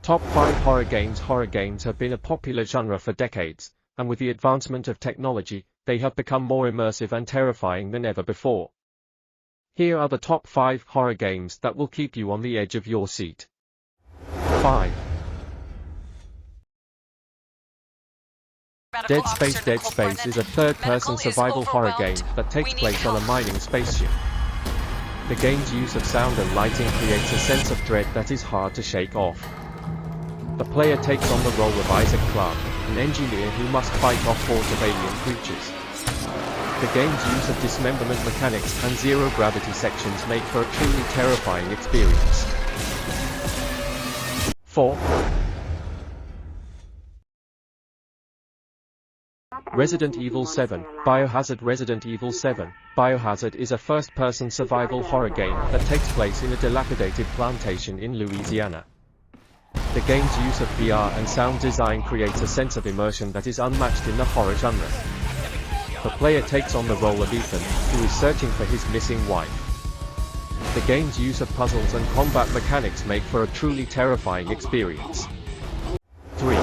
Top 5 horror games. Horror games have been a popular genre for decades, and with the advancement of technology, they have become more immersive and terrifying than ever before. Here are the top 5 horror games that will keep you on the edge of your seat. 5. Dead Space. Dead Space is a third-person survival horror game that takes place on a mining spaceship. The game's use of sound and lighting creates a sense of dread that is hard to shake off. The player takes on the role of Isaac Clarke, an engineer who must fight off hordes of alien creatures. The game's use of dismemberment mechanics and zero-gravity sections make for a truly terrifying experience. 4. Resident Evil 7. Biohazard. Resident Evil 7. Biohazard is a first-person survival horror game that takes place in a dilapidated plantation in Louisiana. The game's use of VR and sound design creates a sense of immersion that is unmatched in the horror genre. The player takes on the role of Ethan, who is searching for his missing wife. The game's use of puzzles and combat mechanics make for a truly terrifying experience. 3.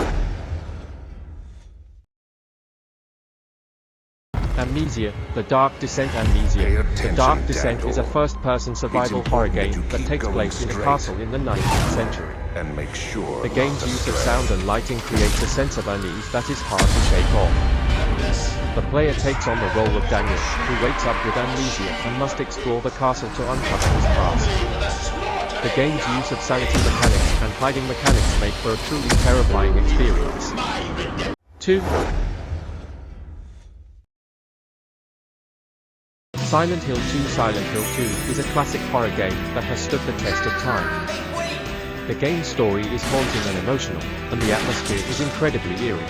Amnesia. The Dark Descent. Amnesia. The Dark Descent is a first-person survival horror game that takes place in a castle in the 19th century. The game's use of sound and lighting creates a sense of unease that is hard to shake off. The player takes on the role of Daniel, who wakes up with amnesia and must explore the castle to uncover his past. The game's use of sanity mechanics and hiding mechanics make for a truly terrifying experience. 2. Silent Hill 2. Silent Hill 2 is a classic horror game that has stood the test of time. The game's story is haunting and emotional, and the atmosphere is incredibly eerie.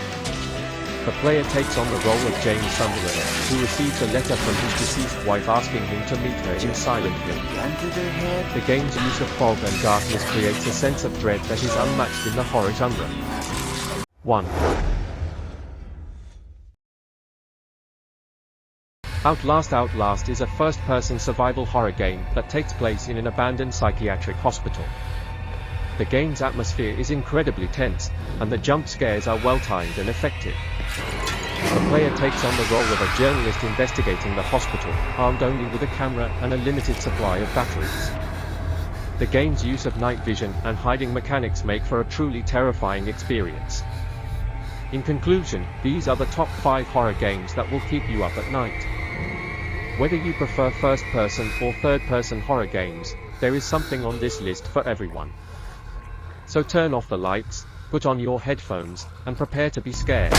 The player takes on the role of James Sunderland, who receives a letter from his deceased wife asking him to meet her in Silent Hill. The game's use of fog and darkness creates a sense of dread that is unmatched in the horror genre. 1. Outlast. Outlast is a first-person survival horror game that takes place in an abandoned psychiatric hospital. The game's atmosphere is incredibly tense, and the jump scares are well-timed and effective. The player takes on the role of a journalist investigating the hospital, armed only with a camera and a limited supply of batteries. The game's use of night vision and hiding mechanics make for a truly terrifying experience. In conclusion, these are the top 5 horror games that will keep you up at night. Whether you prefer first-person or third-person horror games, there is something on this list for everyone. So turn off the lights, put on your headphones, and prepare to be scared.